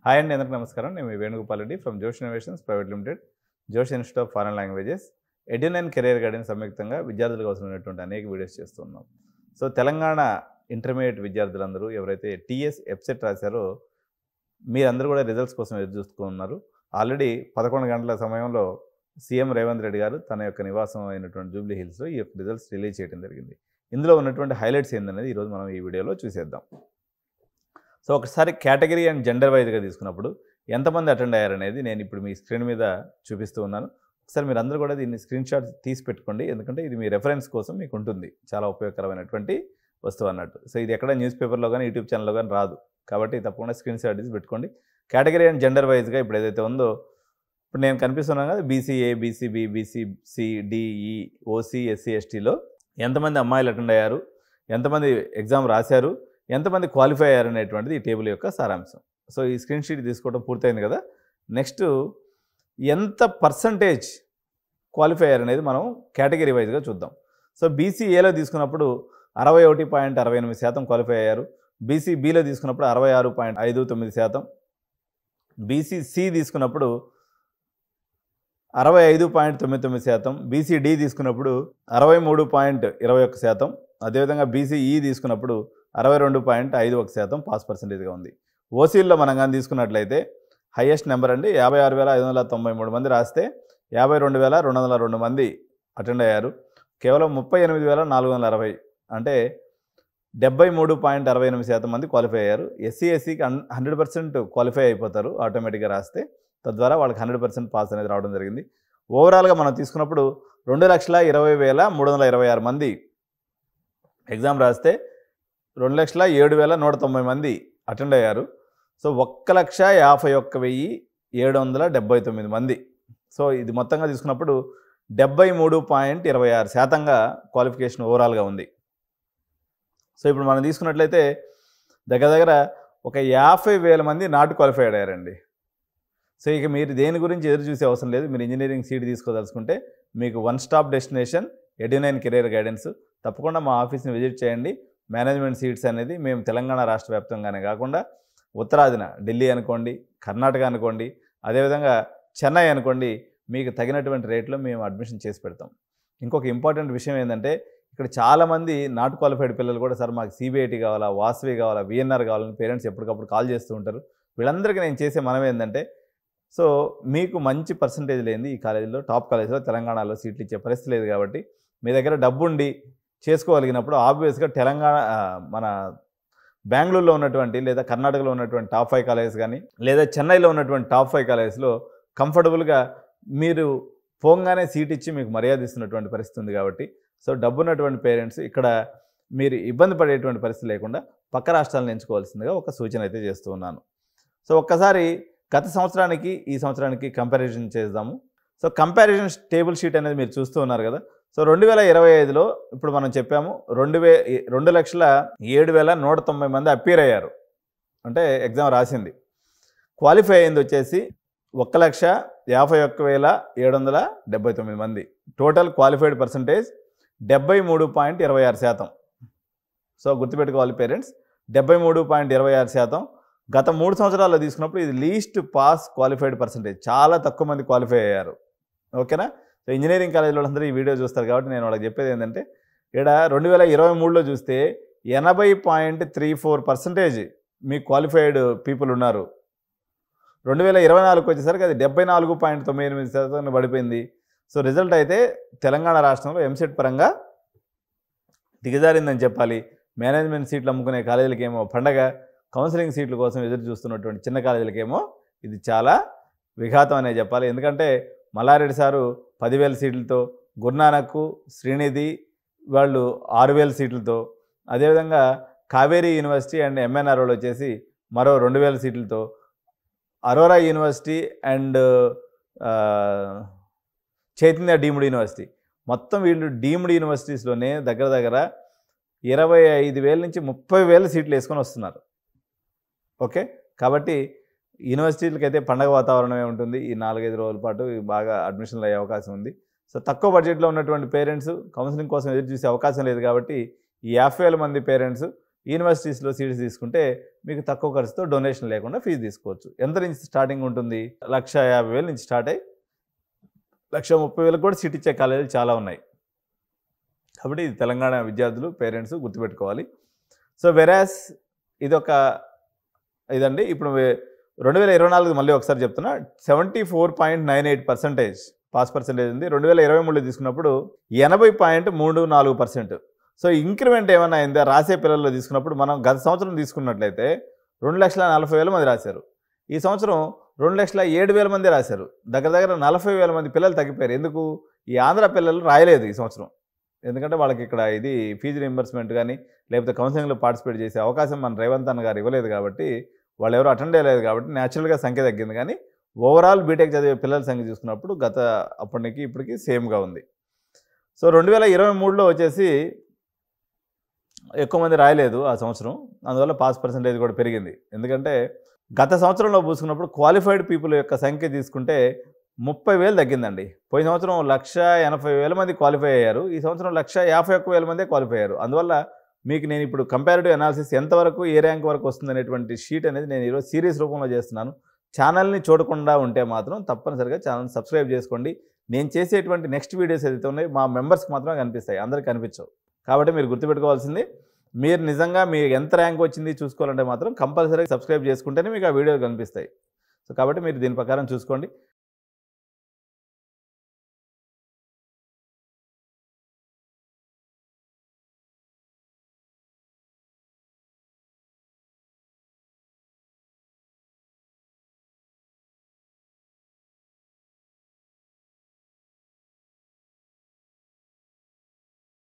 Hi అండి, అందరికీ నమస్కారం. నేను మీ Venugopal Reddy from Josh innovations private limited, Josh institute of foreign languages, Edunine career guidance సంయుక్తంగా విద్యార్థులకు అవసరమైనటువంటి అనేక వీడియోస్ చేస్తున్నాం. సో తెలంగాణ ఇంటర్మీడియట్ విద్యార్థులందరూ ఎవరైతే టీఎస్ ఎఫ్సెట్ రాశారో మీరందరూ కూడా రిజల్ట్స్ కోసం ఎదురు చూస్తున్నారు. ఆల్రెడీ 11 గంటల సమయంలో సీఎం రేవంత్ రెడ్డి గారు తన యొక్క నివాసం అయినటువంటి జూబ్లీ హిల్స్లో ఈ యొక్క రిజల్ట్స్ రిలీజ్ చేయడం జరిగింది. ఇందులో ఉన్నటువంటి హైలైట్స్ ఏందనేది ఈరోజు మనం ఈ వీడియోలో చూసేద్దాం. సో ఒకసారి కేటగిరీ అండ్ జెండర్ వైజ్గా తీసుకున్నప్పుడు ఎంతమంది అటెండ్ అయ్యారనేది నేను ఇప్పుడు మీ స్క్రీన్ మీద చూపిస్తూ ఉన్నాను. ఒకసారి మీరు అందరూ కూడా దీన్ని స్క్రీన్ షాట్ తీసి పెట్టుకోండి, ఎందుకంటే ఇది మీ రెఫరెన్స్ కోసం మీకు ఉంటుంది. చాలా ఉపయోగకరమైనటువంటి వస్తువు అన్నట్టు. సో ఇది ఎక్కడ న్యూస్ పేపర్లో కానీ యూట్యూబ్ ఛానల్లో కానీ రాదు, కాబట్టి తప్పకుండా స్క్రీన్ షాట్ తీసి పెట్టుకోండి. కేటగిరీ అండ్ జెండర్ వైజ్గా ఇప్పుడు ఏదైతే ఉందో, ఇప్పుడు నేను కనిపిస్తున్నాను కదా, BCA, BCB, BCC, DE, OC, SC, ఎస్టీలో ఎంతమంది అమ్మాయిలు అటెండ్ అయ్యారు, ఎంతమంది ఎగ్జామ్ రాశారు, ఎంతమంది క్వాలిఫై అయ్యారు అనేటువంటిది ఈ టేబుల్ యొక్క సారాంశం. సో ఈ స్క్రీన్ షీట్ తీసుకోవడం పూర్తయింది కదా. నెక్స్ట్ ఎంత పర్సంటేజ్ క్వాలిఫై అయ్యారు అనేది మనం కేటగిరీ వైజ్గా చూద్దాం. సో బీసీఏలో తీసుకున్నప్పుడు 61.68% క్వాలిఫై అయ్యారు. బీసీబీలో తీసుకున్నప్పుడు 66.59%, బీసీసీ తీసుకున్నప్పుడు 65.99%, బీసీడీ తీసుకున్నప్పుడు 63.21%, అదేవిధంగా బీసీఈ తీసుకున్నప్పుడు 62.51% పాస్ పర్సెంటేజ్గా ఉంది. ఓసీల్లో మనం కానీ తీసుకున్నట్లయితే హైయెస్ట్ నెంబర్ అండి, 56,593 మంది రాస్తే 52,202 మంది అటెండ్ అయ్యారు. కేవలం 38,460 అంటే 73.68% మంది క్వాలిఫై అయ్యారు. ఎస్సీ ఎస్సీకి 100% క్వాలిఫై అయిపోతారు ఆటోమేటిక్గా రాస్తే, తద్వారా వాళ్ళకి 100% పాస్ అనేది రావడం జరిగింది. ఓవరాల్గా మనం తీసుకున్నప్పుడు 2,20,326 మంది ఎగ్జామ్ రాస్తే 2,07,190 మంది అటెండ్ అయ్యారు. సో 1,51,779 మంది. సో ఇది మొత్తంగా తీసుకున్నప్పుడు 73.26% క్వాలిఫికేషన్ ఓవరాల్గా ఉంది. సో ఇప్పుడు మనం తీసుకున్నట్లయితే దగ్గర దగ్గర ఒక 50,000 మంది నాట్ క్వాలిఫైడ్ అయ్యారండి. సో ఇక మీరు దేని గురించి ఎదురు చూసే అవసరం లేదు. మీరు ఇంజనీరింగ్ సీట్ తీసుకోదలుచుకుంటే మీకు one stop destination Edunine career guidance. తప్పకుండా మా ఆఫీస్ని విజిట్ చేయండి. మేనేజ్మెంట్ సీట్స్ అనేది మేము తెలంగాణ రాష్ట్ర వ్యాప్తంగానే కాకుండా ఉత్తరాదిన ఢిల్లీ అనుకోండి, కర్ణాటక అనుకోండి, అదేవిధంగా చెన్నై అనుకోండి, మీకు తగినటువంటి రేట్లో మేము అడ్మిషన్ చేసి పెడతాం. ఇంకొక ఇంపార్టెంట్ విషయం ఏంటంటే, ఇక్కడ చాలామంది నాట్ క్వాలిఫైడ్ పిల్లలు కూడా సార్ మాకు సిబిఐటీ కావాలా, వాసవి కావాలా, విఎన్ఆర్ కావాలని పేరెంట్స్ ఎప్పటికప్పుడు కాల్ చేస్తూ ఉంటారు. వీళ్ళందరికీ నేను చేసే మనం ఏంటంటే, సో మీకు మంచి పర్సంటేజ్ లేనిది ఈ కాలేజీలో, టాప్ కాలేజీలో తెలంగాణలో సీట్లు ఇచ్చే పరిస్థితి లేదు. కాబట్టి మీ దగ్గర డబ్బుండి చేసుకోగలిగినప్పుడు ఆబ్వియస్గా తెలంగాణ మన బెంగళూరులో ఉన్నటువంటి లేదా కర్ణాటకలో ఉన్నటువంటి టాప్ 5 కాలేజెస్ కానీ లేదా చెన్నైలో ఉన్నటువంటి టాప్ 5 కాలేజెస్లో కంఫర్టబుల్గా మీరు పోగానే సీట్ ఇచ్చి మీకు మర్యాద ఇస్తున్నటువంటి పరిస్థితి ఉంది. కాబట్టి సో డబ్బున్నటువంటి పేరెంట్స్ ఇక్కడ మీరు ఇబ్బంది పడేటువంటి పరిస్థితి లేకుండా పక్క రాష్ట్రాలను ఎంచుకోవాల్సిందిగా ఒక సూచన అయితే చేస్తూ ఉన్నాను. సో ఒక్కసారి గత సంవత్సరానికి ఈ సంవత్సరానికి కంపారిజన్ చేద్దాము. సో కంపారిజన్ టేబుల్ షీట్ అనేది మీరు చూస్తూ ఉన్నారు కదా. సో 2025లో ఇప్పుడు మనం చెప్పాము 2,07,190 మంది అపీర్ అయ్యారు, అంటే ఎగ్జామ్ రాసింది. క్వాలిఫై అయింది వచ్చేసి 1,51,779 మంది. Total qualified percentage 73.26%. సో గుర్తుపెట్టుకోవాలి పేరెంట్స్, 73.26%. గత 3 సంవత్సరాల్లో తీసుకున్నప్పుడు ఇది లీస్ట్ పాస్ క్వాలిఫైడ్ పర్సంటేజ్. చాలా తక్కువ మంది క్వాలిఫై అయ్యారు. ఓకేనా. సో ఇంజనీరింగ్ కాలేజీలో అందరూ ఈ వీడియో చూస్తారు కాబట్టి నేను వాళ్ళకి చెప్పేది ఏంటంటే, ఇక్కడ 2023లో చూస్తే 80.34% మీ క్వాలిఫైడ్ పీపుల్ ఉన్నారు. 2024కి వచ్చేసరికి అది 74.98% పడిపోయింది. సో రిజల్ట్ అయితే తెలంగాణ రాష్ట్రంలో ఎంసెట్ పరంగా దిగజారిందని చెప్పాలి. మేనేజ్మెంట్ సీట్లు అమ్ముకునే కాలేజీలకేమో పండగ, కౌన్సిలింగ్ సీట్ల కోసం ఎదురు చూస్తున్నటువంటి చిన్న కాలేజీలకేమో ఇది చాలా విఘాతం అనే చెప్పాలి. ఎందుకంటే మల్లారెడ్డి సారు 10,000 సీట్లతో, గురునానక్, శ్రీనిధి వాళ్ళు 6,000 సీట్లతో, అదేవిధంగా కావేరీ యూనివర్సిటీ అండ్ ఎంఎన్ఆర్ఓలో వచ్చేసి మరో 2,000 సీట్లతో, Aurora university and Chaitanya deemed university, మొత్తం వీళ్ళు డీమ్డ్ యూనివర్సిటీస్లోనే దగ్గర దగ్గర 25,000 నుంచి 30,000 సీట్లు వేసుకొని వస్తున్నారు. ఓకే. కాబట్టి యూనివర్సిటీలకి అయితే పండగ వాతావరణమే ఉంటుంది. ఈ 4-5 రోజుల పాటు బాగా అడ్మిషన్లు అయ్యే అవకాశం ఉంది. సో తక్కువ బడ్జెట్లో ఉన్నటువంటి పేరెంట్స్ కౌన్సిలింగ్ కోసం ఎదురు చూసే అవకాశం లేదు. కాబట్టి ఈ 50,000 మంది పేరెంట్స్ యూనివర్సిటీస్లో సీట్స్ తీసుకుంటే మీకు తక్కువ ఖర్చుతో డొనేషన్ లేకుండా ఫీజు తీసుకోవచ్చు. ఎంత నుంచి స్టార్టింగ్ ఉంటుంది? 1,50,000 నుంచి స్టార్ట్ అయ్యి 1,30,000 కూడా సీట్ ఇచ్చే కాలేజీలు చాలా ఉన్నాయి. కాబట్టి ఇది తెలంగాణ విద్యార్థులు పేరెంట్స్ గుర్తుపెట్టుకోవాలి. సో వెరాస్ ఇదండి. ఇప్పుడు 2024 మళ్ళీ ఒకసారి చెప్తున్నా, 74.98% పాస్ పర్సెంటేజ్ ఉంది. 2023లో తీసుకున్నప్పుడు 80.34%. సో ఇంక్రిమెంట్ ఏమైనా అయిందా రాసే పిల్లల్లో తీసుకున్నప్పుడు? మనం గత సంవత్సరం తీసుకున్నట్లయితే 2,40,000 మంది రాశారు. ఈ సంవత్సరం 2,07,000 మంది రాశారు. దగ్గర 40,000 మంది పిల్లలు తగ్గిపోయారు. ఎందుకు? ఈ ఆంధ్ర పిల్లలు రాయలేదు ఈ సంవత్సరం. ఎందుకంటే వాళ్ళకి ఇక్కడ ఇది ఫీజు రీయింబర్స్మెంట్ కానీ లేకపోతే కౌన్సిలింగ్లో పార్టిసిపేట్ చేసే అవకాశం మన రేవంత్ అన్న గారు ఇవ్వలేదు కాబట్టి, వాళ్ళు ఎవరు అటెండ్ అయ్యలేదు కాబట్టి న్యాచురల్గా సంఖ్య తగ్గింది. కానీ ఓవరాల్ బీటెక్ చదివే పిల్లల సంఖ్య చూసుకున్నప్పుడు అప్పటికి ఇప్పటికి సేమ్గా ఉంది. సో 2023లో వచ్చేసి ఎక్కువ మంది రాయలేదు ఆ సంవత్సరం. అందువల్ల పాస్ పర్సెంటేజ్ కూడా పెరిగింది. ఎందుకంటే గత సంవత్సరంలో పూసుకున్నప్పుడు క్వాలిఫైడ్ పీపుల్ యొక్క సంఖ్య తీసుకుంటే 30,000 తగ్గిందండి. పోయిన సంవత్సరం 1,80,000 మంది క్వాలిఫై అయ్యారు. ఈ సంవత్సరం 1,51,000 మందే క్వాలిఫై అయ్యారు. అందువల్ల మీకు నేను ఇప్పుడు కంపారిటివ్ అనాలిసిస్ ఎంతవరకు ఏ ర్యాంక్ వరకు వస్తుందనేటువంటి షీట్ అనేది నేను ఈరోజు సిరీస్ రూపంలో చేస్తున్నాను. ఛానల్ని చూడకుండా ఉంటే మాత్రం తప్పనిసరిగా ఛానల్ని సబ్స్క్రైబ్ చేసుకోండి. నేను చేసేటువంటి నెక్స్ట్ వీడియోస్ ఏదైతే ఉన్నాయో మా మెంబర్స్కి మాత్రం కనిపిస్తాయి, అందరికీ కనిపించవు. కాబట్టి మీరు గుర్తుపెట్టుకోవాల్సింది, మీరు నిజంగా మీకు ఎంత ర్యాంక్ వచ్చింది చూసుకోవాలంటే మాత్రం కంపల్సరీగా సబ్స్క్రైబ్ చేసుకుంటేనే మీకు ఆ వీడియోలు కనిపిస్తాయి. సో కాబట్టి మీరు దీని ప్రకారం చూసుకోండి.